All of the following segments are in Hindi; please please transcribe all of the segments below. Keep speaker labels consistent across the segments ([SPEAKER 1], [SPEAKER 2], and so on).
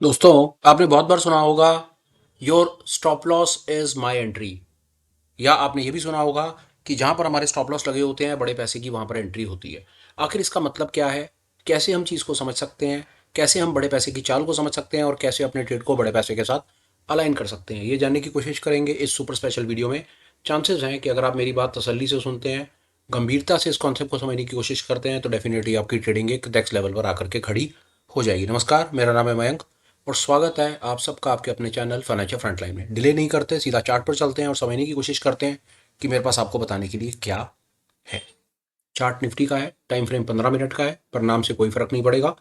[SPEAKER 1] दोस्तों, आपने बहुत बार सुना होगा your stop loss is my entry. या आपने ये भी सुना होगा कि जहां पर हमारे स्टॉप लॉस लगे होते हैं बड़े पैसे की वहां पर एंट्री होती है। आखिर इसका मतलब क्या है? कैसे हम चीज़ को समझ सकते हैं? कैसे हम बड़े पैसे की चाल को समझ सकते हैं और कैसे अपने ट्रेड को बड़े पैसे के साथ अलाइन कर सकते हैं, ये जानने की कोशिश करेंगे इस सुपर स्पेशल वीडियो में। चांसेस हैं कि अगर आप मेरी बात तसल्ली से सुनते हैं, गंभीरता से इस कॉन्सेप्ट को समझने की कोशिश करते हैं, तो डेफिनेटली आपकी ट्रेडिंग एक नेक्स्ट लेवल पर आकर के खड़ी हो जाएगी। नमस्कार, मेरा नाम है मयंक और स्वागत है आप सबका आपके अपने चैनल फाइनेंशियल फ्रंटलाइन में। डिले नहीं करते, सीधा चार्ट पर चलते हैं और समझने की कोशिश करते हैं कि मेरे पास आपको बताने के लिए क्या है। चार्ट निफ्टी का है, टाइम फ्रेम 15 मिनट का है, पर नाम से कोई फर्क नहीं पड़ेगा।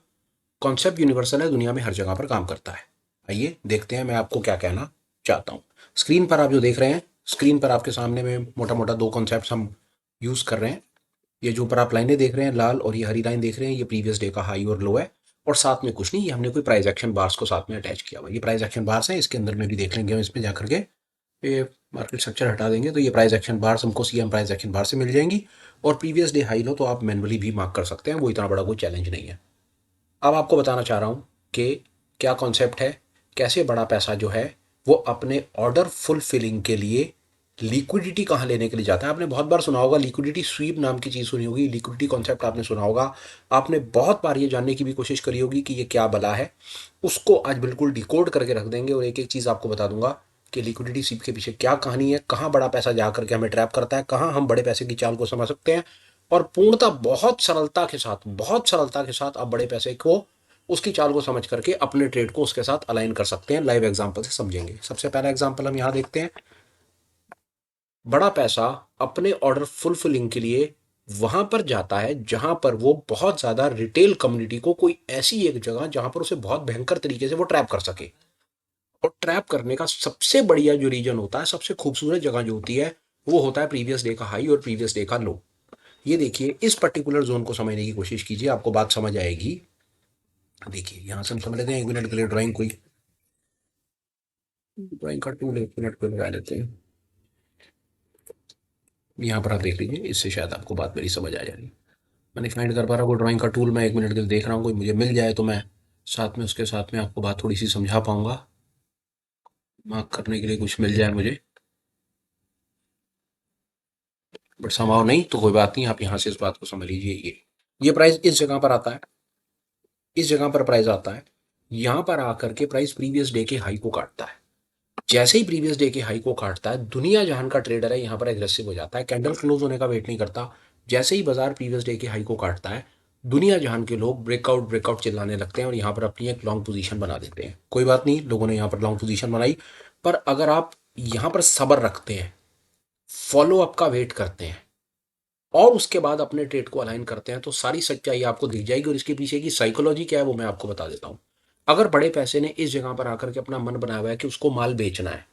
[SPEAKER 1] कॉन्सेप्ट यूनिवर्सल है, दुनिया में हर जगह पर काम करता है। आइए देखते हैं मैं आपको क्या कहना चाहता हूँ। स्क्रीन पर आप जो देख रहे हैं, स्क्रीन पर आपके सामने में मोटा मोटा दो कॉन्सेप्ट हम यूज कर रहे हैं। ये जो ऊपर आप लाइनें देख रहे हैं, लाल और ये हरी लाइन देख रहे हैं, ये प्रीवियस डे का हाई और लो है। और साथ में कुछ नहीं, ये हमने कोई प्राइस एक्शन बार्स को साथ में अटैच किया हुआ। ये प्राइस एक्शन बार्स है, इसके अंदर में भी देख लेंगे हम इसमें जाकर के। ये मार्केट स्ट्रक्चर हटा देंगे तो ये प्राइस एक्शन बार्स हमको सीएम प्राइस एक्शन बार से मिल जाएंगी। और प्रीवियस डे हाई लो तो आप मैनुअली भी मार्क कर सकते हैं, वो इतना बड़ा कोई चैलेंज नहीं है। अब आपको बताना चाह रहा हूँ कि क्या कॉन्सेप्ट है, कैसे बड़ा पैसा जो है वो अपने ऑर्डर फुलफिलिंग के लिए लिक्विडिटी कहाँ लेने के लिए जाता है। आपने बहुत बार सुना होगा लिक्विडिटी स्वीप नाम की चीज़ सुनी होगी, लिक्विडिटी कॉन्सेप्ट आपने सुना होगा। आपने बहुत बार ये जानने की भी कोशिश करी होगी कि ये क्या बला है। उसको आज बिल्कुल डिकोड करके रख देंगे और एक एक चीज़ आपको बता दूंगा कि लिक्विडिटी स्वीप के पीछे क्या कहानी है, कहाँ बड़ा पैसा जा करके हमें ट्रैप करता है, कहाँ हम बड़े पैसे की चाल को समझ सकते हैं। और पूर्णतः बहुत सरलता के साथ आप बड़े पैसे को, उसकी चाल को समझ करके अपने ट्रेड को उसके साथ अलाइन कर सकते हैं। लाइव एग्जांपल से समझेंगे। सबसे पहला एग्जांपल हम यहाँ देखते हैं। बड़ा पैसा अपने ऑर्डर फुलफिलिंग के लिए वहां पर जाता है जहां पर वो बहुत ज्यादा रिटेल कम्युनिटी को, कोई ऐसी एक जगह जहां पर उसे बहुत भयंकर तरीके से वो ट्रैप कर सके। और ट्रैप करने का सबसे बढ़िया जो रीजन होता है, सबसे खूबसूरत जगह जो होती है, वो होता है प्रीवियस डे का हाई और प्रीवियस डे का लो। ये देखिए, इस पर्टिकुलर जोन को समझने की कोशिश कीजिए, आपको बात समझ आएगी। देखिए यहां से हम समझ लेते हैं, 1 मिनट के लिए ड्राइंग कोई ड्राइंग का टूल 1 मिनट को लगा लेते हैं। यहाँ पर आप देख लीजिए, इससे शायद आपको बात मेरी समझ आ जाएगी। मैंने फाइंड कर पा रहा हूँ कोई ड्राइंग का टूल, मैं 1 मिनट के लिए देख रहा हूँ, कोई मुझे मिल जाए तो मैं साथ में उसके साथ में आपको बात थोड़ी सी समझा पाऊंगा। मार्क करने के लिए कुछ मिल जाए मुझे, बट संभव नहीं तो कोई बात नहीं, आप यहाँ से इस बात को समझ लीजिए। ये प्राइस इस जगह पर आता है, इस जगह पर प्राइस आता है, यहाँ पर आकर के प्राइस प्रीवियस डे के हाई को काटता है। जैसे ही प्रीवियस डे के हाई को काटता है, दुनिया जहान का ट्रेडर है यहाँ पर एग्रेसिव हो जाता है, कैंडल क्लोज होने का वेट नहीं करता। जैसे ही बाजार प्रीवियस डे के हाई को काटता है, दुनिया जहान के लोग ब्रेकआउट ब्रेकआउट चिल्लाने लगते हैं और यहाँ पर अपनी एक लॉन्ग पोजीशन बना देते हैं। कोई बात नहीं, लोगों ने यहाँ पर लॉन्ग पोजीशन बनाई, पर अगर आप यहाँ पर सब्र रखते हैं, फॉलो अप का वेट करते हैं और उसके बाद अपने ट्रेड को अलाइन करते हैं, तो सारी सच्चाई आपको दिख जाएगी। और इसके पीछे की साइकोलॉजी क्या है वो मैं आपको बता देता हूँ। अगर बड़े पैसे ने इस जगह पर आकर के अपना मन बनाया हुआ है कि उसको माल बेचना है,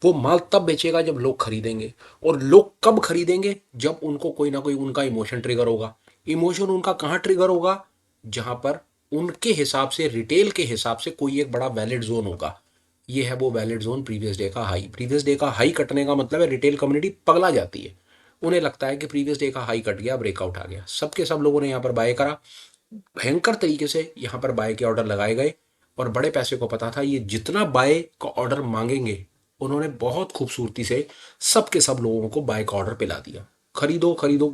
[SPEAKER 1] वो माल तब बेचेगा जब लोग खरीदेंगे। और लोग कब खरीदेंगे? जब उनको कोई ना कोई उनका इमोशन ट्रिगर होगा। इमोशन उनका कहाँ ट्रिगर होगा? जहां पर उनके हिसाब से, रिटेल के हिसाब से कोई एक बड़ा वैलिड जोन होगा। ये है वो वैलिड जोन, प्रीवियस डे का हाई। प्रीवियस डे का हाई कटने का मतलब है रिटेल कम्युनिटी पगला जाती है। उन्हें लगता है कि प्रीवियस डे का हाई कट गया, ब्रेकआउट आ गया। सबके सब लोगों ने यहाँ पर बाय करा, भयंकर तरीके से यहाँ पर बाय के ऑर्डर लगाए गए। और बड़े पैसे को पता था ये जितना बाय का ऑर्डर मांगेंगे, उन्होंने बहुत खूबसूरती से सबके सब लोगों को बाय का ऑर्डर पिला दिया। खरीदो खरीदो,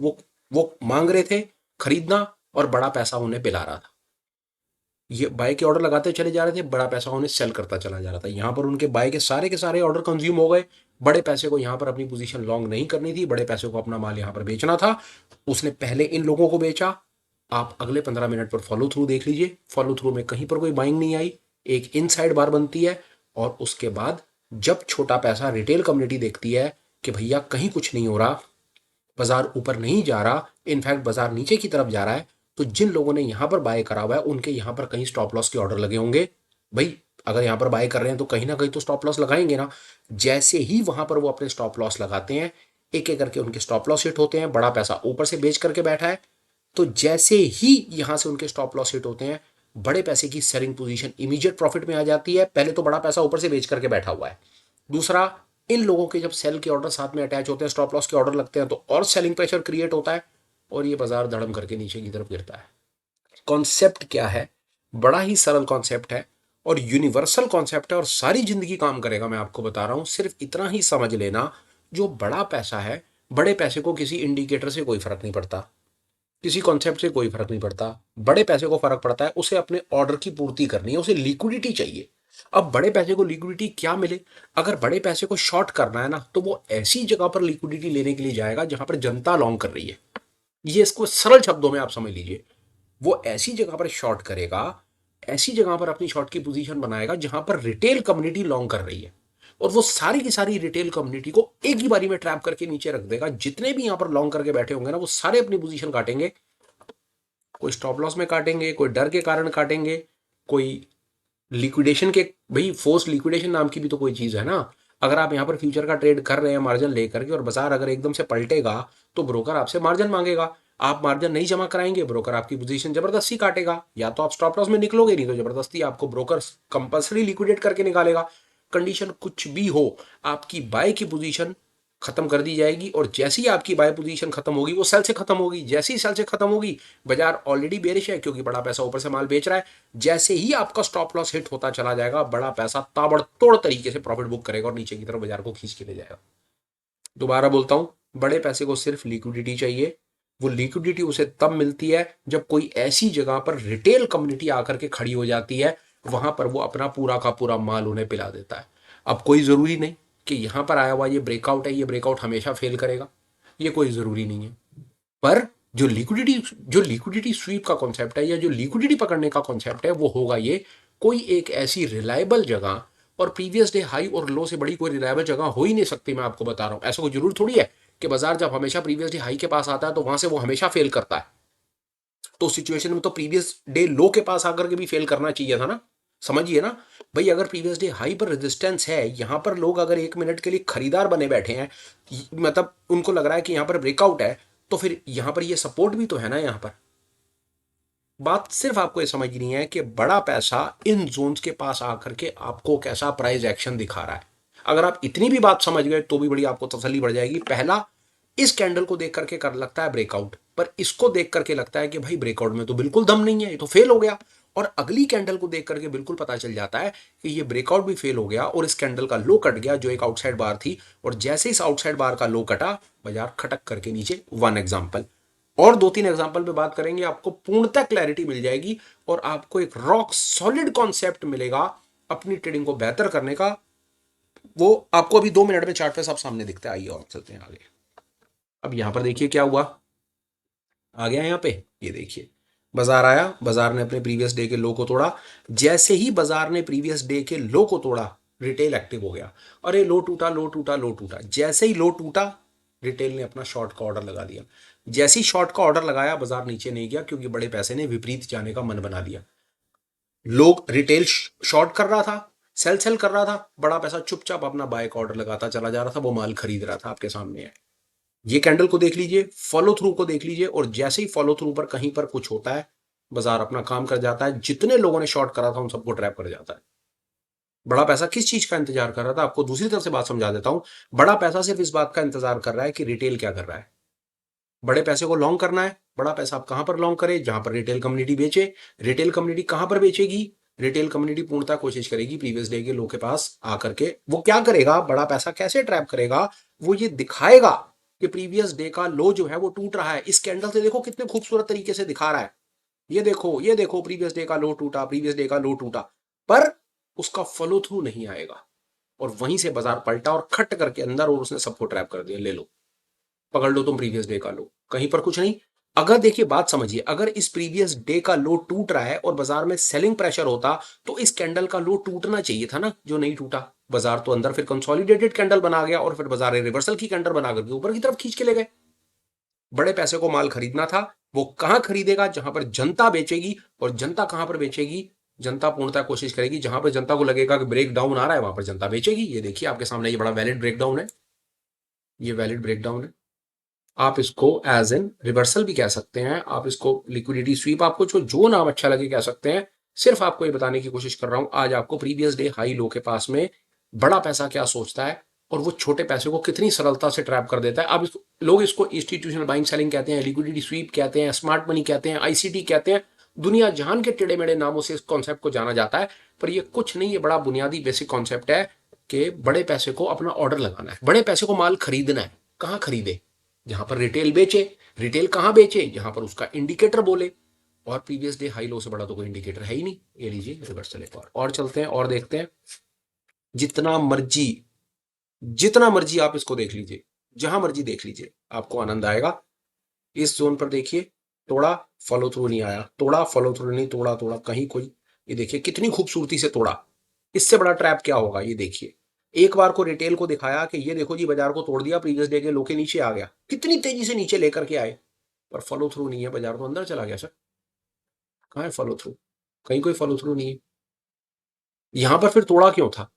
[SPEAKER 1] वो मांग रहे थे खरीदना, और बड़ा पैसा उन्हें पिला रहा था। ये बाय के ऑर्डर लगाते चले जा रहे थे, बड़ा पैसा उन्हें सेल करता चला जा रहा था। यहाँ पर उनके बाय के सारे ऑर्डर कंज्यूम हो गए। बड़े पैसे को यहाँ पर अपनी पोजीशन लॉन्ग नहीं करनी थी, बड़े पैसे को अपना माल यहाँ पर बेचना था। उसने पहले इन लोगों को बेचा। आप अगले 15 मिनट पर फॉलो थ्रू देख लीजिए, फॉलो थ्रू में कहीं पर कोई बाइंग नहीं आई। एक इनसाइड बार बनती है और उसके बाद जब छोटा पैसा रिटेल कम्युनिटी देखती है कि भैया कहीं कुछ नहीं हो रहा, बाजार ऊपर नहीं जा रहा, इनफैक्ट बाजार नीचे की तरफ जा रहा है, तो जिन लोगों ने यहां पर बाय करा हुआ है उनके यहां पर कहीं स्टॉप लॉस के ऑर्डर लगे होंगे। भाई अगर यहां पर बाय कर रहे हैं तो कहीं ना कहीं तो स्टॉप लॉस लगाएंगे ना। जैसे ही वहां पर वो अपने स्टॉप लॉस लगाते हैं, एक एक करके उनके स्टॉप लॉस हिट होते हैं। बड़ा पैसा ऊपर से बेच करके बैठा है, तो जैसे ही यहां से उनके स्टॉप लॉस हिट होते हैं, बड़े पैसे की सेलिंग पोजीशन इमीडिएट प्रॉफिट में आ जाती है। पहले तो बड़ा पैसा ऊपर से बेच करके बैठा हुआ है। दूसरा, इन लोगों के जब सेल के ऑर्डर साथ में अटैच होते हैं, स्टॉप लॉस के ऑर्डर लगते हैं, तो और सेलिंग प्रेशर क्रिएट होता है और ये बाजार धड़म करके नीचे की तरफ गिरता है। कॉन्सेप्ट क्या है? बड़ा ही सरल कॉन्सेप्ट है और यूनिवर्सल कॉन्सेप्ट है और सारी जिंदगी काम करेगा। मैं आपको बता रहा हूं, सिर्फ इतना ही समझ लेना, जो बड़ा पैसा है, बड़े पैसे को किसी इंडिकेटर से कोई फर्क नहीं पड़ता, किसी कॉन्सेप्ट से कोई फर्क नहीं पड़ता। बड़े पैसे को फर्क पड़ता है, उसे अपने ऑर्डर की पूर्ति करनी है, उसे लिक्विडिटी चाहिए। अब बड़े पैसे को लिक्विडिटी क्या मिले? अगर बड़े पैसे को शॉर्ट करना है ना, तो वो ऐसी जगह पर लिक्विडिटी लेने के लिए जाएगा जहां पर जनता लॉन्ग कर रही है। ये इसको सरल शब्दों में आप समझ लीजिए, वो ऐसी जगह पर शॉर्ट करेगा, ऐसी जगह पर अपनी शॉर्ट की पोजीशन बनाएगा जहां पर रिटेल कम्युनिटी लॉन्ग कर रही है, और वो सारी की सारी रिटेल कम्युनिटी को एक ही बारी में ट्रैप करके नीचे रख देगा। जितने भी यहां पर लॉन्ग करके बैठे होंगे ना, वो सारे अपनी पोजीशन काटेंगे। कोई स्टॉप लॉस में काटेंगे, कोई डर के कारण काटेंगे, कोई लिक्विडेशन के, भाई फोर्स लिक्विडेशन नाम की भी तो कोई चीज है ना। अगर आप यहां पर फ्यूचर का ट्रेड कर रहे हैं मार्जिन लेकर के, और बाजार अगर एकदम से पलटेगा, तो ब्रोकर आपसे मार्जिन मांगेगा। आप मार्जिन नहीं जमा कराएंगे, ब्रोकर आपकी पोजीशन जबरदस्ती काटेगा। या तो आप स्टॉप लॉस में निकलोगे, नहीं तो जबरदस्ती आपको ब्रोकर कंपल्सरी लिक्विडेट करके निकालेगा। कंडीशन कुछ भी हो, आपकी बाय की पोजीशन खत्म कर दी जाएगी, और जैसे ही आपकी बाय पोजीशन खत्म होगी, वो सेल से खत्म होगी। जैसे ही सेल से खत्म होगी, बाजार ऑलरेडी बेरिश है क्योंकि बड़ा पैसा ऊपर से माल बेच रहा है। जैसे ही आपका स्टॉप लॉस हिट होता चला जाएगा, बड़ा पैसा ताबड़तोड़ तरीके से प्रॉफिट बुक करेगा और नीचे की तरफ बाजार को खींच के ले जाएगा। दोबारा बोलता हूं, बड़े पैसे को सिर्फ लिक्विडिटी चाहिए। वो लिक्विडिटी उसे तब मिलती है जब कोई ऐसी जगह पर रिटेल कम्युनिटी आकर के खड़ी हो जाती है, वहां पर वो अपना पूरा का पूरा माल उन्हें पिला देता है। अब कोई जरूरी नहीं कि यहां पर आया हुआ ये ब्रेकआउट है, ये ब्रेकआउट हमेशा फेल करेगा, ये कोई जरूरी नहीं है। पर जो लिक्विडिटी स्वीप का कॉन्सेप्ट है, या जो लिक्विडिटी पकड़ने का कॉन्सेप्ट है, वो होगा ये, कोई एक ऐसी रिलायबल जगह, और प्रीवियस डे हाई और लो से बड़ी कोई रिलायबल जगह हो ही नहीं सकती। मैं आपको बता रहा हूं, ऐसा कोई जरूर थोड़ी है कि बाजार जब हमेशा प्रीवियस डे हाई के पास आता है तो वहां से वो हमेशा फेल करता है। तो सिचुएशन में तो प्रीवियस डे लो के पास आकर के भी फेल करना चाहिए था ना। समझिए ना भाई, अगर प्रीवियस डे हाई पर रेजिस्टेंस है, यहां पर लोग अगर 1 मिनट के लिए खरीदार बने बैठे हैं, मतलब उनको लग रहा है कि यहां पर ब्रेकआउट है, तो फिर यहां पर ये सपोर्ट भी तो है ना। यहां पर बात सिर्फ आपको ये समझनी है कि बड़ा पैसा इन जोन्स के पास आकर के आपको कैसा प्राइस एक्शन दिखा रहा है। अगर आप इतनी भी बात समझ गए तो भी बड़ी आपको तसल्ली बढ़ जाएगी। पहला, इस कैंडल को देख करके कर लगता है ब्रेकआउट, पर इसको देख करके लगता है कि भाई ब्रेकआउट में तो बिल्कुल दम नहीं है, ये तो फेल हो गया। और अगली कैंडल को देख करके बिल्कुल पता चल जाता है कि ये ब्रेकआउट भी फेल हो गया और इस कैंडल का लो कट गया, जो एक आउटसाइड बार थी। और जैसे इस आउटसाइड बार का लो कटा, बाजार खटक करके नीचे। वन एग्जांपल, और 2-3 एग्जांपल पे बात करेंगे, आपको पूर्णतः क्लैरिटी मिल जाएगी और आपको एक रॉक सॉलिड कॉन्सेप्ट मिलेगा अपनी ट्रेडिंग को बेहतर करने का। वो आपको अभी 2 मिनट में चार्ट पे सब सामने दिखता है। आइए और चलते हैं आगे। अब यहां पर देखिए क्या हुआ, आ गया यहां पे, ये देखिए बाजार आया, बाजार ने अपने प्रीवियस डे के लो को तोड़ा। जैसे ही बाजार ने प्रीवियस डे के लो को तोड़ा, रिटेल एक्टिव हो गया। अरे लो टूटा, लो टूटा, लो टूटा। जैसे ही लो टूटा, रिटेल ने अपना शॉर्ट का ऑर्डर लगा दिया। जैसे ही शॉर्ट का ऑर्डर लगाया, बाजार नीचे नहीं गया क्योंकि बड़े पैसे ने विपरीत जाने का मन बना लिया। लोग रिटेल शॉर्ट कर रहा था, सेल सेल कर रहा था, बड़ा पैसा चुपचाप अपना बाय का ऑर्डर लगाता चला जा रहा था, वो माल खरीद रहा था। आपके सामने है, ये कैंडल को देख लीजिए, फॉलो थ्रू को देख लीजिए, और जैसे ही फॉलो थ्रू पर कहीं पर कुछ होता है, बाजार अपना काम कर जाता है। जितने लोगों ने शॉर्ट करा था उन सबको ट्रैप कर जाता है। बड़ा पैसा किस चीज का इंतजार कर रहा था? आपको दूसरी तरफ से बात समझा देता हूं। बड़ा पैसा सिर्फ इस बात का इंतजार कर रहा है कि रिटेल क्या कर रहा है। बड़े पैसे को लॉन्ग करना है। बड़ा पैसा आप कहां पर लॉन्ग करें? जहां पर रिटेल कम्युनिटी बेचे। रिटेल कम्युनिटी कहां पर बेचेगी? रिटेल कम्युनिटी पूर्णतः कोशिश करेगी प्रीवियस डे के लो के पास आकर के। वो क्या करेगा, बड़ा पैसा कैसे ट्रैप करेगा? वो ये दिखाएगा कि प्रीवियस डे का लो जो है वो टूट रहा है। इस कैंडल से देखो कितने खूबसूरत तरीके से दिखा रहा है। ये देखो, ये देखो, प्रीवियस डे का लो टूटा, प्रीवियस डे का लो टूटा, पर उसका फॉलो थ्रू नहीं आएगा। और वहीं से बाजार पलटा और खट करके अंदर, और उसने सबको ट्रैप कर दिया। ले लो, पकड़ लो तुम प्रीवियस डे का लो, कहीं पर कुछ नहीं। अगर देखिए बात समझिए, अगर इस प्रीवियस डे का लो टूट रहा है और बाजार में सेलिंग प्रेशर होता, तो इस कैंडल का लो टूटना चाहिए था ना, जो नहीं टूटा। बाजार तो अंदर फिर कंसोलिडेटेड कैंडल बना गया, और फिर बाजार रिवर्सल की कैंडल बना करके ऊपर की तरफ खींच के ले गए। बड़े पैसे को माल खरीदना था, वो कहां खरीदेगा? जहां पर जनता बेचेगी। और जनता कहां पर बेचेगी? जनता पूर्णतः कोशिश करेगी, जहां पर जनता को लगेगा कि ब्रेक डाउन आ रहा है, वहां पर जनता बेचेगी। ये देखिए आपके सामने, ये बड़ा वैलिड ब्रेकडाउन है, ये वैलिड ब्रेकडाउन है। आप इसको एज एन रिवर्सल भी कह सकते हैं, आप इसको लिक्विडिटी स्वीप, आपको जो नाम अच्छा लगे कह सकते हैं। सिर्फ आपको ये बताने की कोशिश कर रहा हूं आज आपको, प्रीवियस डे हाई लो के पास में बड़ा पैसा क्या सोचता है, और वो छोटे पैसे को कितनी सरलता से ट्रैप कर देता है। अब लोग इसको इंस्टीट्यूशनल बाइंग सेलिंग कहते हैं, लिक्विडिटी स्वीप कहते हैं, स्मार्ट मनी कहते हैं, आईसीटी कहते हैं, दुनिया जहान के टेढ़े मेढ़े नामों से इस कॉन्सेप्ट को जाना जाता है, पर ये कुछ नहीं, ये बड़ा बुनियादी बेसिक कॉन्सेप्ट है कि बड़े पैसे को अपना ऑर्डर लगाना है, बड़े पैसे को माल खरीदना है। कहां खरीदे? जहां पर रिटेल बेचे। रिटेल कहां बेचे? जहां पर उसका इंडिकेटर बोले। और प्रीवियस डे हाई लो से बड़ा तो कोई इंडिकेटर है ही नहीं। ये लीजिए रिवर्सल एक और चलते हैं और देखते हैं। जितना मर्जी जितना मर्जी आप इसको देख लीजिए, जहां मर्जी देख लीजिए, आपको आनंद आएगा। इस जोन पर देखिए, तोड़ा, फॉलो थ्रू नहीं आया, तोड़ा, फॉलो थ्रू नहीं, तोड़ा तोड़ा कहीं कोई। ये देखिए कितनी खूबसूरती से तोड़ा। इससे बड़ा ट्रैप क्या होगा? ये देखिए, एक बार को रिटेल को दिखाया कि ये देखो जी बाजार को तोड़ दिया, प्रीवियस डे के लो के नीचे आ गया, कितनी तेजी से नीचे लेकर के आए, पर फॉलो थ्रू नहीं है, बाजार तो अंदर चला गया। सर कहां है फॉलो थ्रू? कहीं कोई फॉलो थ्रू नहीं है। यहां पर फिर तोड़ा क्यों था?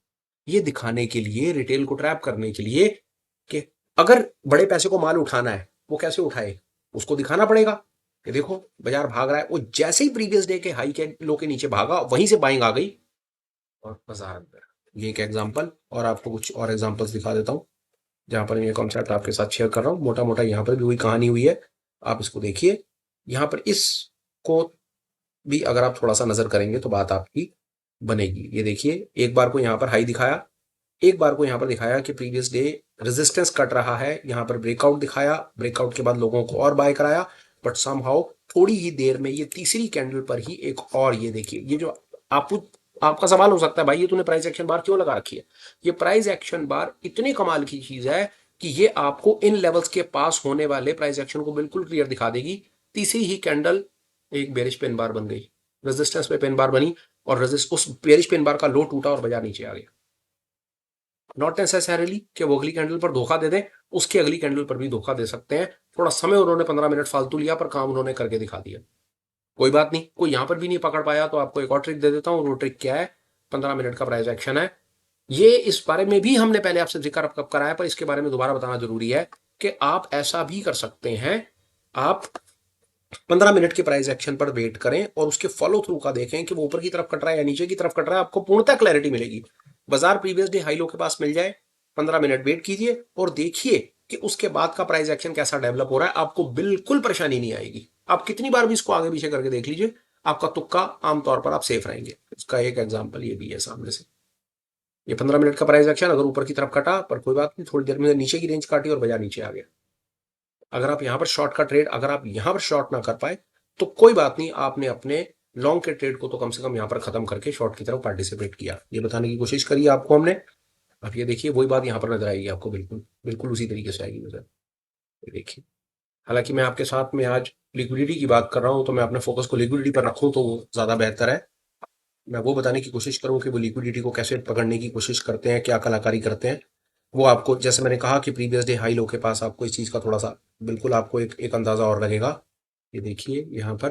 [SPEAKER 1] ये दिखाने के लिए, रिटेल को ट्रैप करने के लिए कि अगर बड़े पैसे को माल उठाना है, वो कैसे उठाए, उसको दिखाना पड़ेगा कि देखो बाजार भाग रहा है। वो जैसे ही प्रीवियस डे के हाई के लो के नीचे भागा, वहीं से बाइंग आ गई और बाजार अंदर। ये एक एग्जांपल, और आपको कुछ और एग्जांपल्स दिखा देता हूं जहां पर ये कॉन्सेप्ट आपके साथ शेयर कर रहा हूं। मोटा मोटा यहां पर भी वही कहानी हुई है। आप इसको देखिए, यहां पर इसको भी अगर आप थोड़ा सा नजर करेंगे तो बात आपकी बनेगी। ये देखिए, एक बार को यहां पर हाई दिखाया, एक बार को यहां पर दिखाया कि प्रीवियस डे रेजिस्टेंस कट रहा है, यहां पर ब्रेकआउट दिखाया, ब्रेकआउट के बाद लोगों को और बाय कराया, बट समहाउ थोड़ी ही देर में ये तीसरी कैंडल पर ही एक और, ये देखिए, ये जो आप आपका सवाल हो सकता है भाई ये तूने प्राइस एक्शन बार क्यों लगा रखी है? ये प्राइस एक्शन बार इतनी कमाल की चीज है कि ये आपको इन लेवल्स के पास होने वाले प्राइस एक्शन को बिल्कुल क्लियर दिखा देगी। तीसरी ही कैंडल एक बेरिश पेन बार बन गई, रेजिस्टेंस पे पेन बार बनी, और रेजिस्ट उस बेरिश पेन बार का लो टूटा और बाजार नीचे आ गया। नॉट नेसेसरली कि वो अगली कैंडल पर धोखा दे दें, उसकी अगली कैंडल पर भी धोखा दे सकते हैं। थोड़ा समय उन्होंने 15 मिनट फालतू लिया, पर काम उन्होंने करके दिखा दिया। कोई बात नहीं, कोई यहां पर भी नहीं पकड़ पाया तो आपको एक और ट्रिक दे देता हूं। वो ट्रिक क्या है? 15 मिनट का प्राइस एक्शन है। ये इस बारे में भी हमने पहले आपसे जिक्र कब कराया, पर इसके बारे में दोबारा बताना जरूरी है कि आप ऐसा भी कर सकते हैं। आप 15 मिनट के प्राइस एक्शन पर वेट करें और उसके फॉलो थ्रू का देखें कि वो ऊपर की तरफ कट रहा है या नीचे की तरफ कट रहा है। आपको पूर्णतः क्लैरिटी मिलेगी। बाजार प्रीवियस डे हाई लो के पास मिल जाए, 15 मिनट वेट कीजिए और देखिए कि उसके बाद का प्राइस एक्शन कैसा डेवलप हो रहा है। आपको बिल्कुल परेशानी नहीं आएगी। आप कितनी बार भी इसको आगे पीछे करके देख लीजिए, आपका तुक्का आमतौर पर आप सेफ रहेंगे। इसका एक एग्जाम्पल ये भी है सामने से। ये 15 मिनट का प्राइस एक्शन अगर ऊपर की तरफ कटा, पर कोई बात नहीं, थोड़ी देर में नीचे की रेंज काटी और बाजार नीचे आ गया। अगर आप यहां पर शॉर्ट का ट्रेड, अगर आप यहां पर शॉर्ट ना कर पाए तो कोई बात नहीं, आपने अपने लॉन्ग के ट्रेड को तो कम से कम यहां पर खत्म करके शॉर्ट की तरफ पार्टिसिपेट किया। ये बताने की कोशिश करी आपको हमने। अब ये देखिए, वही बात यहां पर नजर आएगी आपको, बिल्कुल बिल्कुल उसी तरीके से आएगी नजर। ये देखिए, हालांकि मैं आपके साथ में आज लिक्विडिटी की बात कर रहा हूं, तो मैं अपने फोकस को लिक्विडिटी पर रखूं तो वो ज्यादा बेहतर है। मैं वो बताने की कोशिश करूं कि वो लिक्विडिटी को कैसे पकड़ने की कोशिश करते हैं, क्या कलाकारी करते हैं। वो आपको, जैसे मैंने कहा कि प्रीवियस डे हाई लो के पास आपको इस चीज का थोड़ा सा बिल्कुल आपको एक अंदाजा और लगेगा। ये देखिए, यहाँ पर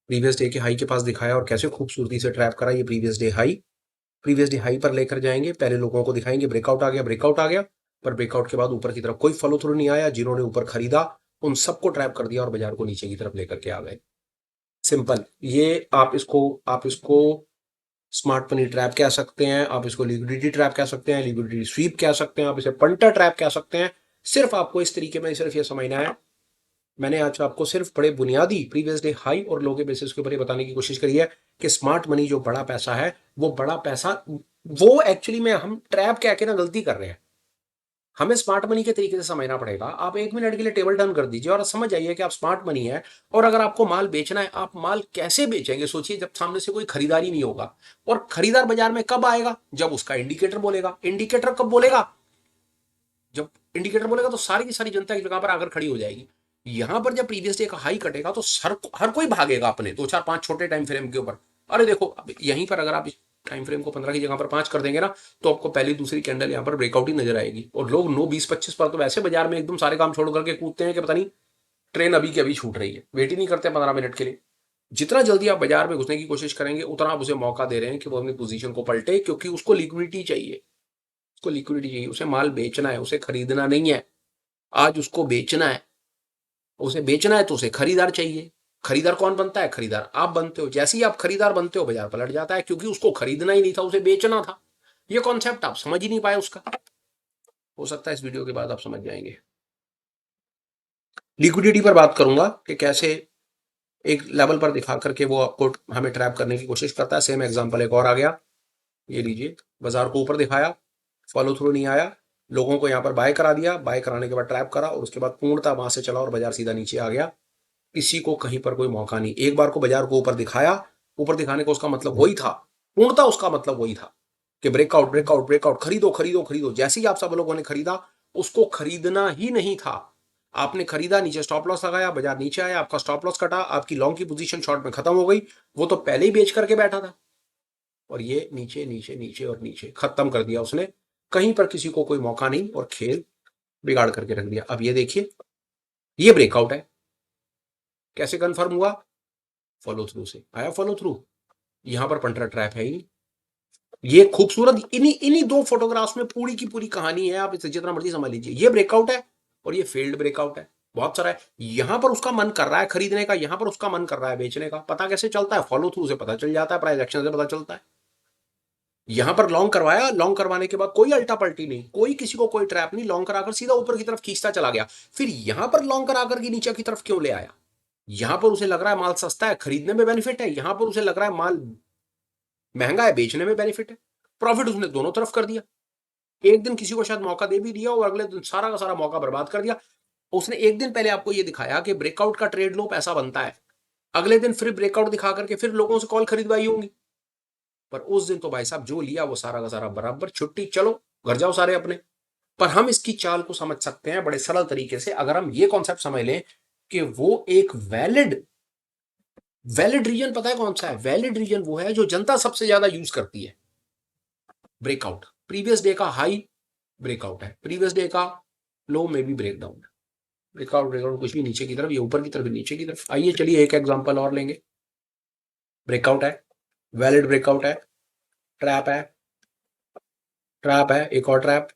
[SPEAKER 1] प्रीवियस डे के हाई के पास दिखाया और कैसे खूबसूरती से ट्रैप करा। ये प्रीवियस डे हाई पर लेकर जाएंगे, पहले लोगों को दिखाएंगे ब्रेकआउट आ गया, ब्रेकआउट आ गया, पर ब्रेकआउट के बाद ऊपर की तरफ कोई फॉलो थ्रू नहीं आया। जिन्होंने ऊपर खरीदा उन सबको ट्रैप कर दिया और बाजार को नीचे की तरफ लेकर के आ गए। सिंपल। ये आप इसको स्मार्ट मनी ट्रैप कह सकते हैं, आप इसको लिक्विडिटी ट्रैप कह सकते हैं, लिक्विडिटी स्वीप कह सकते हैं, आप इसे पंटर ट्रैप कह सकते हैं। सिर्फ आपको इस तरीके में सिर्फ ये समझना है। मैंने आज आपको सिर्फ बड़े बुनियादी प्रीवियस डे हाई और लो के बेसिस के ऊपर ये बताने की कोशिश करी है कि स्मार्ट मनी जो बड़ा पैसा है, वो बड़ा पैसा, वो एक्चुअली में हम ट्रैप कह के ना गलती कर रहे हैं। हमें स्मार्ट मनी के तरीके से समझना पड़ेगा। आप 1 मिनट के लिए टेबल टर्न कर दीजिए और समझ जाइए कि आप स्मार्ट मनी है। और अगर आपको माल बेचना है, आप माल कैसे बेचेंगे? सोचिए, जब सामने से कोई खरीदारी नहीं होगा। और खरीदार बाजार में कब आएगा? जब उसका इंडिकेटर बोलेगा। इंडिकेटर कब बोलेगा? जब इंडिकेटर बोलेगा तो सारी की सारी जनता एक जगह पर आकर खड़ी हो जाएगी। यहां पर जब प्रीवियस डे का हाई कटेगा तो हर कोई भागेगा अपने 2 4 5 छोटे टाइम फ्रेम के ऊपर। अरे देखो, अब यहीं पर अगर आप इस टाइम फ्रेम को 15 की जगह पर 5 कर देंगे ना, तो आपको पहली दूसरी कैंडल यहाँ पर ब्रेकआउट ही नजर आएगी। और लोग 9 20 25 पर तो वैसे बाजार में एकदम सारे काम छोड़ करके कूदते हैं कि पता नहीं ट्रेन अभी की अभी छूट रही है, वेट ही नहीं करते 15 मिनट के लिए। जितना जल्दी आप बाजार में घुसने की कोशिश करेंगे, उतना आप उसे मौका दे रहे हैं कि वो अपनी पोजीशन को पलटे, क्योंकि उसको लिक्विडिटी चाहिए। उसको लिक्विडिटी चाहिए, उसे माल बेचना है, उसे खरीदना नहीं है। आज उसको बेचना है, उसे बेचना है तो उसे खरीदार चाहिए। खरीदार कौन बनता है? खरीदार आप बनते हो। जैसे ही आप खरीदार बनते हो, बाजार पलट जाता है, क्योंकि उसको खरीदना ही नहीं था, उसे बेचना था। ये कॉन्सेप्ट आप समझ ही नहीं पाए उसका। हो सकता है इस वीडियो के बाद आप समझ जाएंगे। लिक्विडिटी पर बात करूंगा कि कैसे एक लेवल पर दिखा करके वो आपको हमें ट्रैप करने की कोशिश करता है। सेम एग्जांपल एक और आ गया, ये लीजिए, बाजार को ऊपर दिखाया, फॉलो थ्रू नहीं आया, लोगों को यहाँ पर बाय करा दिया, बाय कराने के बाद ट्रैप करा और उसके बाद पूर्णतः वहां से चला और बाजार सीधा नीचे आ गया। किसी को कहीं पर कोई मौका नहीं। एक बार को बाजार को ऊपर दिखाया, ऊपर दिखाने का उसका मतलब वही था, पूर्णतः उसका मतलब वही था कि ब्रेकआउट ब्रेकआउट ब्रेकआउट, खरीदो खरीदो खरीदो। जैसे ही आप सब लोगों ने खरीदा, उसको खरीदना ही नहीं था। आपने खरीदा, नीचे स्टॉप लॉस लगाया, बाजार नीचे आया, आपका स्टॉप लॉस कटा, आपकी लॉन्ग की पोजीशन शॉर्ट में खत्म हो गई। वो तो पहले ही बेच करके बैठा था और ये नीचे नीचे नीचे और नीचे खत्म कर दिया उसने। कहीं पर किसी को कोई मौका नहीं और खेल बिगाड़ करके रख दिया। अब ये देखिए, ये ब्रेकआउट है। कैसे कंफर्म हुआ? फॉलो थ्रू से आया। फॉलो थ्रू, यहां पर पंट्रा ट्रैप है ही। ये खूबसूरत, इन्हीं इन्हीं दो फोटोग्राफ्स में पूरी की पूरी कहानी है। आप इसे जितना मर्जी समझ लीजिए। ये ब्रेकआउट है और ये फेल्ड ब्रेकआउट है। बहुत सारा है। यहां पर उसका मन कर रहा है खरीदने का, यहां पर उसका मन कर रहा है बेचने का। पता कैसे चलता है? फॉलो थ्रू से पता चल जाता है, प्राइस एक्शन से पता चलता है। यहां पर लॉन्ग करवाया, लॉन्ग करवाने के बाद कोई अल्टा पल्टी नहीं, कोई किसी को कोई ट्रैप नहीं, लॉन्ग कराकर सीधा ऊपर की तरफ खींचता चला गया। फिर यहां पर लॉन्ग कराकर के नीचे की तरफ क्यों ले आया? यहां पर उसे लग रहा है माल सस्ता है, खरीदने में बेनिफिट है। यहां पर उसे लग रहा है माल महंगा है, बेचने में बेनिफिट है। प्रॉफिट उसने दोनों तरफ कर दिया। एक दिन किसी को शायद मौका दे भी दिया और अगले दिन सारा का सारा मौका बर्बाद कर दिया। उसने एक दिन पहले आपको यह दिखाया कि ब्रेकआउट का ट्रेड लो, पैसा बनता है। अगले दिन फिर ब्रेकआउट दिखा करके फिर लोगों से कॉल खरीदवाई होंगी। पर उस दिन तो भाई साहब जो लिया वो सारा का सारा बराबर, छुट्टी, चलो घर जाओ सारे अपने। पर हम इसकी चाल को समझ सकते हैं बड़े सरल तरीके से, अगर हम ये कॉन्सेप्ट समझ लें कि वो एक वैलिड वैलिड रीजन, पता है कौन सा है? वैलिड रीजन वो है जो जनता सबसे ज्यादा यूज करती है। ब्रेकआउट, प्रीवियस डे का हाई ब्रेकआउट है, प्रीवियस डे का लो में भी ब्रेकडाउन है। ब्रेकआउट ब्रेकआउट कुछ भी नीचे की तरफ, ये ऊपर की तरफ, नीचे की तरफ। आइए चलिए एक एग्जांपल और लेंगे। ब्रेकआउट है, वैलिड ब्रेकआउट है, ट्रैप है, ट्रैप है, एक और ट्रैप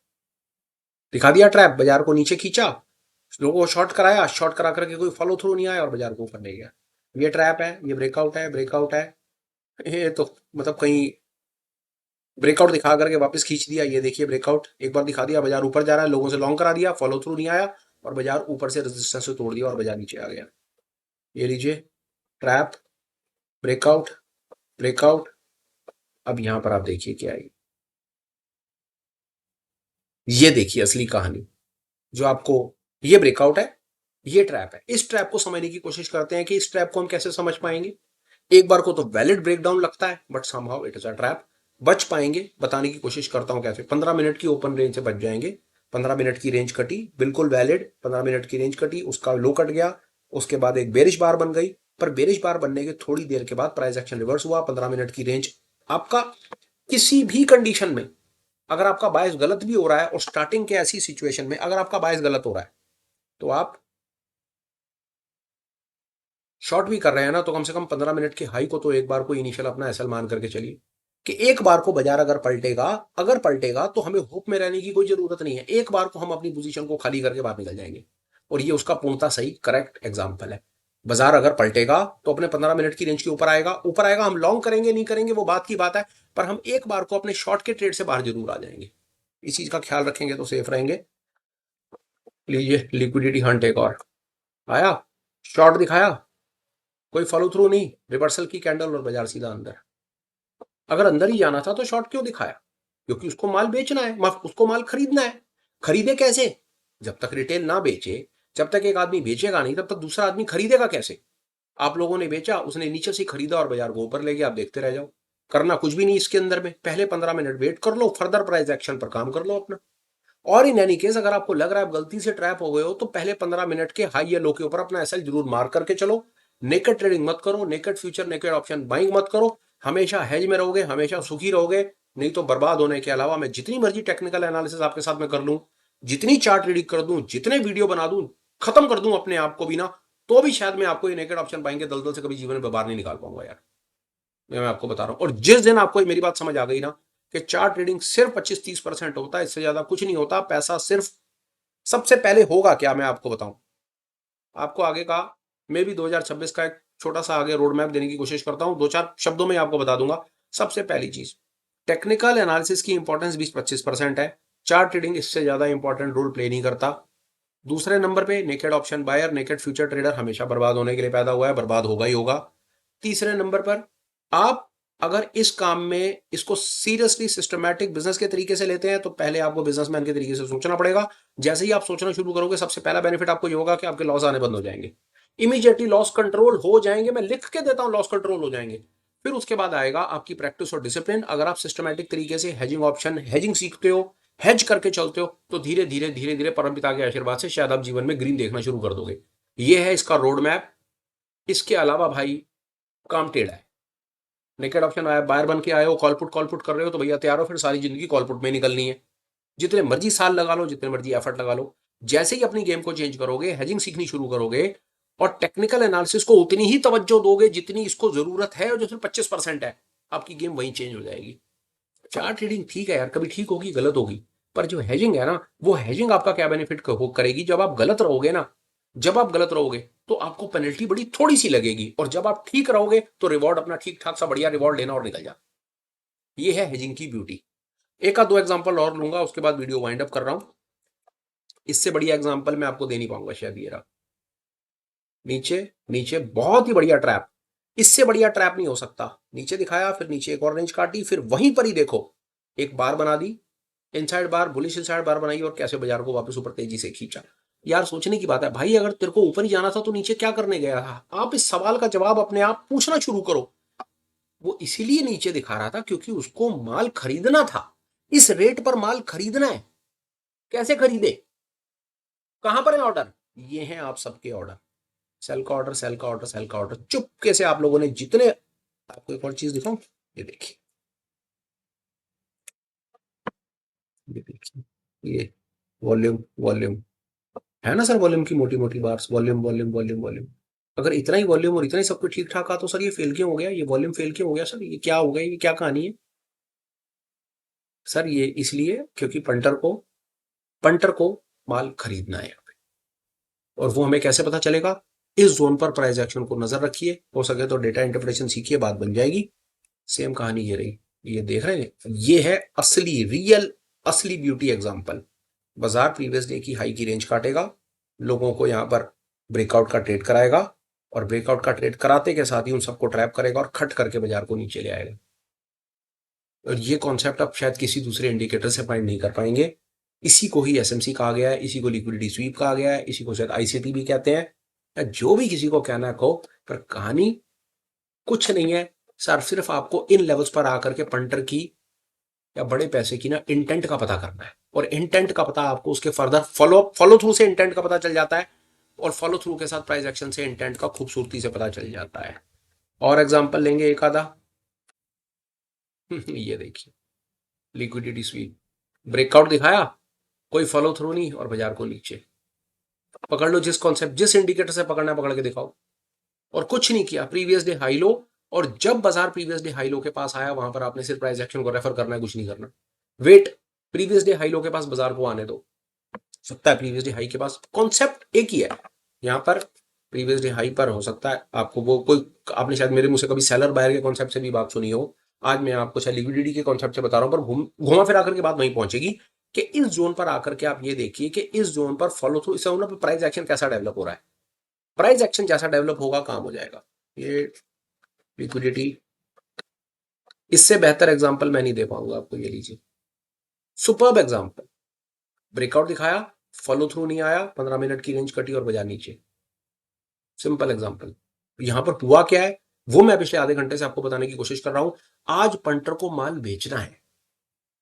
[SPEAKER 1] दिखा दिया। ट्रैप, बाजार को नीचे खींचा, लोगों को शॉर्ट कराया, शॉर्ट करा करके कोई फॉलो थ्रू नहीं आया और बाजार को ऊपर ले गया। ये ट्रैप है, ये ब्रेकआउट है, ब्रेकआउट है। ये तो मतलब कहीं ब्रेकआउट दिखा करके वापस खींच दिया। ये देखिए ब्रेकआउट एक बार दिखा दिया, बाजार ऊपर जा रहा है, लोगों से लॉन्ग करा दिया, फॉलो थ्रू नहीं आया और बाजार ऊपर से रेजिस्टेंस से तोड़ दिया और बाजार नीचे आ गया। ये लीजिए, ट्रैप, ब्रेकआउट, ब्रेकआउट। अब यहां पर आप देखिए क्या है, ये देखिए असली कहानी जो आपको, ये ब्रेकआउट है, ये ट्रैप है। इस ट्रैप को समझने की कोशिश करते हैं कि इस ट्रैप को हम कैसे समझ पाएंगे। एक बार को तो वैलिड ब्रेकडाउन लगता है but somehow it is a trap. बच पाएंगे, बताने की कोशिश करता हूं कैसे। 15 मिनट की ओपन रेंज से बच जाएंगे। 15 मिनट की रेंज कटी, बिल्कुल वैलिड। 15 मिनट की रेंज कटी, उसका लो कट गया, उसके बाद एक बेरिश बार बन गई। पर बेरिश बार बनने के थोड़ी देर के बाद प्राइस एक्शन रिवर्स हुआ। 15 मिनट की रेंज आपका किसी भी कंडीशन में, अगर आपका बायस गलत भी हो रहा है और स्टार्टिंग के ऐसी सिचुएशन में अगर आपका बायस गलत हो रहा है तो आप शॉर्ट भी कर रहे हैं ना, तो कम से कम 15 मिनट के हाई को तो एक बार को इनिशियल अपना एसएल मान करके चलिए कि एक बार को बाजार अगर पलटेगा, अगर पलटेगा तो हमें होप में रहने की कोई जरूरत नहीं है। एक बार को हम अपनी पोजीशन को खाली करके बाहर निकल जाएंगे। और ये उसका पूर्णता सही करेक्ट एग्जाम्पल है। बाजार अगर पलटेगा तो अपने 15 मिनट की रेंज के ऊपर आएगा, ऊपर आएगा, हम लॉन्ग करेंगे नहीं करेंगे वो बात की बात है, पर हम एक बार को अपने शॉर्ट के ट्रेड से बाहर जरूर आ जाएंगे। इस चीज का ख्याल रखेंगे तो सेफ रहेंगे। लीजिए लिक्विडिटी हंट एक और आया, शॉर्ट दिखाया, कोई फॉलो थ्रू नहीं, रिवर्सल की कैंडल और बाजार सीधा अंदर। अगर अंदर ही जाना था तो शॉर्ट क्यों दिखाया? क्योंकि उसको माल बेचना है, उसको माल खरीदना है। खरीदे कैसे? जब तक रिटेल ना बेचे, जब तक एक आदमी बेचेगा नहीं तब तक दूसरा आदमी खरीदेगा कैसे? आप लोगों ने बेचा, उसने नीचे से खरीदा और बाजार को ऊपर ले गया, आप देखते रह जाओ। करना कुछ भी नहीं इसके अंदर में, पहले 15 मिनट वेट कर लो, फर्दर प्राइस एक्शन पर काम कर लो अपना। और इन एनी केस अगर आपको लग रहा है आप गलती से ट्रैप हो गए हो तो पहले 15 मिनट के हाई या लो के ऊपर अपना एसएल जरूर मार करके चलो। नेकेड ट्रेडिंग मत करो, naked future, naked option buying मत करो। हमेशा हेज में रहोगे, हमेशा सुखी रहोगे। नहीं तो बर्बाद होने के अलावा मैं जितनी मर्जी टेक्निकल एनालिसिस आपके साथ में कर लूं, जितनी चार्ट रीडिंग कर दूं, जितने वीडियो बना दूं, खत्म कर दूं अपने आप को भी ना, तो भी शायद मैं आपको ये नेकेड ऑप्शन बाइंग के दलदल से कभी जीवन में बाहर नहीं निकाल पाऊंगा यार। मैं आपको बता रहा हूं। और जिस दिन आपको मेरी बात समझ आ गई ना कि चार्ट रीडिंग सिर्फ 25-30% होता है, इससे ज्यादा कुछ नहीं होता। पैसा सिर्फ, सबसे पहले होगा क्या मैं आपको बताऊं, आपको आगे का मैं भी 2026 का एक छोटा सा आगे रोड मैप देने की कोशिश करता हूं। दो चार शब्दों में आपको बता दूंगा। सबसे पहली चीज, टेक्निकल एनालिसिस की इंपॉर्टेंस 20-25% है। चार्ट रीडिंग इससे ज्यादा इंपॉर्टेंट रोल प्ले नहीं करता। दूसरे नंबर पे naked option buyer, naked future trader हमेशा बर्बाद होने के लिए पैदा हुआ है, बर्बाद होगा ही होगा। तीसरे नंबर पर आप अगर इस काम में इसको सीरियसली सिस्टमैटिक बिजनेस के तरीके से लेते हैं तो पहले आपको बिजनेसमैन के तरीके से सोचना पड़ेगा। जैसे ही आप सोचना शुरू करोगे सबसे पहला बेनिफिट आपको ये होगा कि आपके लॉस आने बंद हो जाएंगे, इमीडिएटली लॉस कंट्रोल हो जाएंगे। मैं लिख के देता हूं लॉस कंट्रोल हो जाएंगे। फिर उसके बाद आएगा आपकी प्रैक्टिस और डिसिप्लिन। अगर आप सिस्टमैटिक तरीके से हेजिंग ऑप्शन हेजिंग सीखते हो, हेज करके चलते हो, तो धीरे धीरे धीरे धीरे परमपिता के आशीर्वाद से शायद आप जीवन में ग्रीन देखना शुरू कर दोगे। ये है इसका रोड मैप। इसके अलावा भाई काम टेढ़ा है। नेकेड ऑप्शन आया, बायर बन के आए हो, कॉलपुट कर रहे हो, तो भैया तैयार हो, फिर सारी जिंदगी कॉलपुट में निकलनी है। जितने मर्जी साल लगा लो, जितने मर्जी एफर्ट लगा लो, जैसे ही अपनी गेम को चेंज करोगे, हेजिंग सीखनी शुरू करोगे और टेक्निकल एनालिसिस को उतनी ही तवज्जो दोगे जितनी इसको जरूरत है, और जो सिर्फ 25% है, आपकी गेम वहीं चेंज हो जाएगी। चार्ट रीडिंग ठीक है यार, कभी ठीक होगी, गलत होगी, पर जो हेजिंग है ना, वो हेजिंग आपका क्या बेनिफिट करेगी? जब आप गलत रहोगे ना, जब आप गलत रहोगे तो आपको पेनल्टी बड़ी थोड़ी सी लगेगी, और जब आप ठीक रहोगे तो रिवॉर्ड अपना ठीक ठाक सा बढ़िया रिवॉर्ड लेना और निकल जाना। ये है हेजिंग की ब्यूटी। एक आध दो एग्जांपल और लूंगा, उसके बाद वीडियो वाइंड अप कर रहा हूं। इससे बढ़िया एग्जांपल मैं आपको दे नहीं पाऊंगा शायद। ये रहा नीचे, नीचे बहुत ही बढ़िया ट्रैप, इससे बढ़िया ट्रैप नहीं हो सकता। नीचे दिखाया, फिर नीचे एक और रेंज काटी, फिर वहीं पर ही देखो एक बार बना दी, इनसाइड बार, बुलिश इनसाइड बार बनाई, और कैसे बाजार को वापस ऊपर तेजी से खींचा। यार सोचने की बात है भाई, अगर तेरे को ऊपर ही जाना था तो नीचे क्या करने गया था? आप इस सवाल का जवाब अपने आप पूछना शुरू करो। वो इसीलिए नीचे दिखा रहा था क्योंकि उसको माल खरीदना था, इस रेट पर माल खरीदना है। कैसे खरीदे? कहां पर है ऑर्डर? ये हैं आप सबके ऑर्डर, सेल का ऑर्डर, सेल का ऑर्डर, सेल का ऑर्डर। चुपके से आप लोगों ने जितने, आपको एक और चीज दिखाऊं, ये देखिए, ये देखिए, ये वॉल्यूम, वॉल्यूम है ना सर, वॉल्यूम की मोटी मोटी bars, volume volume volume volume. अगर इतना ही वॉल्यूम और इतना ही सब कुछ ठीक ठाक था तो सर ये फेल क्यों हो गया? ये वॉल्यूम फेल क्यों हो गया सर? ये क्या हो गया? ये क्या कहानी है सर? ये इसलिए क्योंकि पंटर को माल खरीदना है। और वो हमें कैसे पता चलेगा? इस जोन पर प्राइस एक्शन को नजर रखिए, हो सके तो डेटा इंटरप्रिटेशन सीखिए, बात बन जाएगी। सेम कहानी ये रही, ये देख रहे हैं, ये है असली रियल असली ब्यूटी एग्जांपल। बाजार प्रीवियस डे की हाई की रेंज काटेगा, लोगों को यहां पर ब्रेकआउट का ट्रेड कराएगा, और ब्रेकआउट का ट्रेड कराते के साथ ही उन सबको ट्रैप करेगा और खट करके बाजार को नीचे ले आएगा। और ये कॉन्सेप्ट आप शायद किसी दूसरे इंडिकेटर से फाइंड नहीं कर पाएंगे। इसी को ही एसएमसी कहा गया है, इसी को लिक्विडिटी स्वीप कहा गया है, इसी को शायद आईसीटी भी कहते हैं, या जो भी किसी को कहना है कहो, पर कहानी कुछ नहीं है सर। सिर्फ आपको इन लेवल्स पर आकर के पंटर की या बड़े पैसे की ना इंटेंट का पता करना है, और इंटेंट का पता आपको उसके फर्दर फॉलो थ्रू से इंटेंट का पता चल जाता है, और फॉलो थ्रू के साथ प्राइस एक्शन से इंटेंट का खूबसूरती से पता चल जाता है। और एग्जांपल लेंगे एक आधा। ये देखिए, लिक्विडिटी स्वीप, ब्रेकआउट दिखाया, कोई फॉलो थ्रू नहीं, और बाजार को नीचे पकड़ लो। जिस कॉन्सेप्ट, जिस इंडिकेटर से पकड़ना है पकड़ के दिखाओ, और कुछ नहीं किया। प्रीवियस डे हाई लो, और जब बाजार प्रीवियस डे हाई लो के पास आया, वहां पर आपने सिर्फ प्राइस एक्शन को रेफर करना है, कुछ नहीं करना। Wait, previous day high low के पास बाजार को आने दो, सकता है प्रीवियस डे हाई के पास, कॉन्सेप्ट एक ही है। यहां पर प्रीवियस डे हाई पर हो सकता है आपको वो कोई, आपने शायद मेरे मुंह से कभी सेलर बायर के कॉन्सेप्ट से भी बात सुनी हो। आज मैं आपको शायद लिक्विडिटी के कॉन्सेप्ट से बता रहा हूं, पर घुमा फिर आकर के बात वहीं पहुंचेगी कि इस जोन पर आकर के आप ये देखिए कि इस जोन पर फॉलो थ्रू, इससे होना प्राइस एक्शन कैसा डेवलप हो रहा है। प्राइस एक्शन जैसा डेवलप होगा काम हो जाएगा। ये लिक्विडिटी, इससे बेहतर एग्जांपल मैं नहीं दे पाऊंगा आपको, ये लीजिए, सुपर्ब एग्जांपल। ब्रेकआउट दिखाया, फॉलो थ्रू नहीं आया, 15 मिनट की रेंज कटी और बाजार नीचे। Simple example. यहां पर हुआ क्या है वो मैं पिछले आधे घंटे से आपको बताने की कोशिश कर रहा हूं। आज पंटर को माल बेचना है,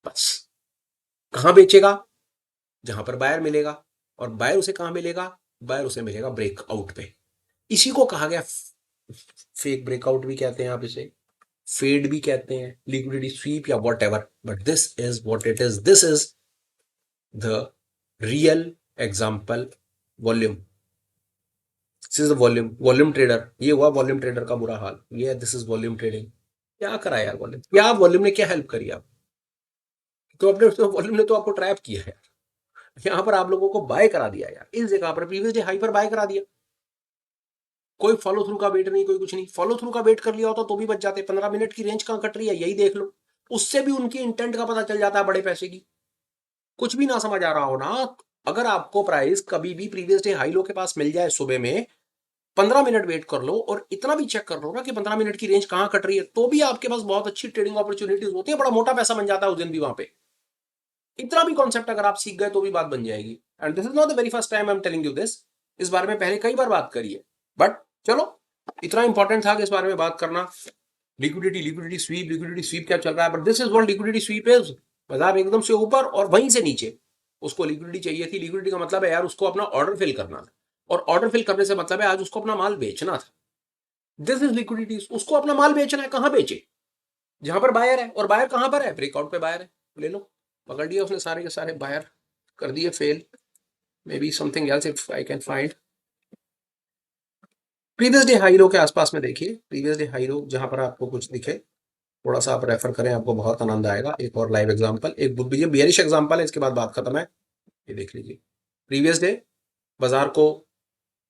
[SPEAKER 1] बस। कहां बेचेगा? जहां पर बायर मिलेगा, और बायर उसे कहां मिलेगा? बायर उसे मिलेगा ब्रेकआउट पे। इसी को कहा गया फेक ब्रेकआउट भी कहते हैं आप इसे, फेड भी कहते हैं, लिक्विडिटी स्वीप या what ever, but this is what it is, this is the real example. Volume, this is the volume, volume trader. ये हुआ वॉल्यूम ट्रेडर का बुरा हाल, ये दिस इज वॉल्यूम ट्रेडिंग। क्या करा यार वॉल्यूम, क्या वॉल्यूम ने क्या हेल्प करी आप? तो अपने वॉल्यूम ने तो आपको ट्रैप किया है, यहां पर आप लोगों को बाय करा दिया यार, इस जगह पर प्रीवियस डे हाई पर बाय करा दिया। कोई फॉलो थ्रू का वेट नहीं, कोई कुछ नहीं। फॉलो थ्रू का वेट कर लिया होता तो भी बच जाते। 15 मिनट की रेंज कहां कट रही है यही देख लो, उससे भी उनकी इंटेंट का पता चल जाता है बड़े पैसे की। कुछ भी ना समझ आ रहा हो ना, अगर आपको प्राइस कभी भी प्रीवियस डे हाई लो के पास मिल जाए सुबह में, 15 मिनट वेट कर लो और इतना भी चेक कर लो ना कि 15 मिनट की रेंज कहां कट रही है, तो भी आपके पास बहुत अच्छी ट्रेडिंग अपॉर्चुनिटीज होती है, बड़ा मोटा पैसा बन जाता है उस दिन भी वहां पे। इतना भी कॉन्सेप्ट अगर आप सीख गए तो भी बात बन जाएगी। And this is not the very first time I am telling you this, इस बारे में पहले कई बार बात करी है, बट चलो इतना इंपॉर्टेंट था कि इस बारे में बात करना। लिक्विडिटी स्वीप क्या चल रहा है, but this is what liquidity SVEEP is. बाजार एकदम से ऊपर और वहीं से नीचे, उसको लिक्विडिटी चाहिए थी। लिक्विडिटी का मतलब है यार उसको अपना ऑर्डर फिल करना था, और ऑर्डर फिल करने से मतलब है आज उसको अपना माल बेचना था। दिस इज लिक्विडिटी, उसको अपना माल बेचना है। कहां बेचे? जहां पर बायर है, और बायर कहां पर है? ब्रेकआउट पे बायर है, ले लो, पकड़ लिया उसने सारे के सारे बायर, कर दिए fail. May be something else if I can find. Previous day high low के आसपास में देखिए, प्रीवियस डे हाई लो जहां पर आपको कुछ दिखे, थोड़ा सा आप रेफर करें, आपको बहुत आनंद आएगा। एक और लाइव एग्जांपल, एक बियरिश एग्जांपल है, इसके बाद बात खत्म है। ये देख लीजिए, प्रीवियस डे बाजार को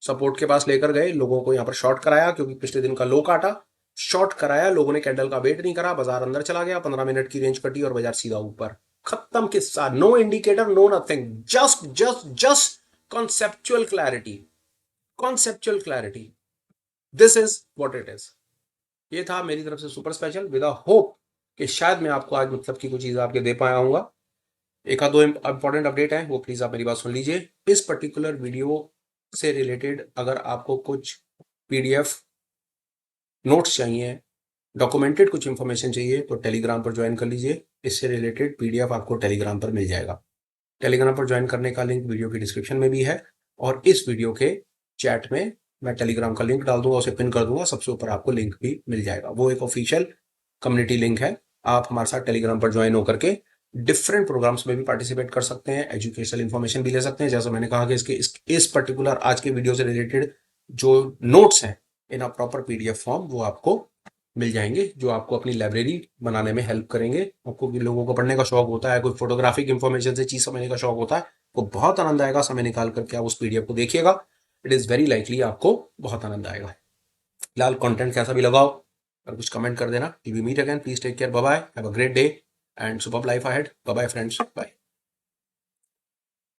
[SPEAKER 1] सपोर्ट के पास लेकर गए, लोगों को यहाँ पर शॉर्ट कराया क्योंकि पिछले दिन का लो काटा, शॉर्ट कराया, लोगों ने कैंडल का वेट नहीं करा, बाजार अंदर चला गया, 15 मिनट की रेंज कटी और बाजार सीधा ऊपर। खत्म किस्सा, no indicator, no nothing, just just just conceptual clarity, conceptual clarity. This is what it is. ये था मेरी तरफ से सुपर स्पेशल, विद होप कि शायद मैं आपको आज मतलब की कुछ चीज आपके दे पाया हूँ। एक आध दो इंपॉर्टेंट अपडेट है, वो प्लीज आप मेरी बात सुन लीजिए। इस पर्टिकुलर वीडियो से रिलेटेड अगर आपको कुछ पीडीएफ नोट्स चाहिए, डॉक्यूमेंटेड कुछ इंफॉर्मेशन चाहिए, तो टेलीग्राम पर ज्वाइन कर लीजिए। इससे रिलेटेड पीडीएफ आपको टेलीग्राम पर मिल जाएगा। टेलीग्राम पर ज्वाइन करने का लिंक वीडियो की डिस्क्रिप्शन में भी है, और इस वीडियो के चैट में मैं टेलीग्राम का लिंक डाल दूंगा, उसे पिन कर दूंगा, सबसे ऊपर आपको लिंक भी मिल जाएगा। वो एक ऑफिशियल कम्युनिटी लिंक है। आप हमारे साथ टेलीग्राम पर ज्वाइन होकर के डिफरेंट प्रोग्राम्स में भी पार्टिसिपेट कर सकते हैं, एजुकेशनल इन्फॉर्मेशन भी ले सकते हैं। जैसा मैंने कहा कि इस पर्टिकुलर आज के वीडियो से रिलेटेड जो नोट्स हैं इन अ प्रॉपर पीडीएफ फॉर्म, वो आपको मिल जाएंगे, जो आपको अपनी लाइब्रेरी बनाने में हेल्प करेंगे। आपको भी लोगों को पढ़ने का शौक होता है, कोई फोटोग्राफिक इंफॉर्मेशन से चीज समझने का शौक होता है, तो बहुत आनंद आएगा। समय निकाल करके आप उस पीडीएफ को देखिएगा, इट इज वेरी लाइकली आपको बहुत आनंद आएगा। फिलहाल कंटेंट कैसा भी लगाओ और कुछ कमेंट कर देना। We meet again, please take care, bye bye, have a great day and superb life ahead. Bye bye friends, bye.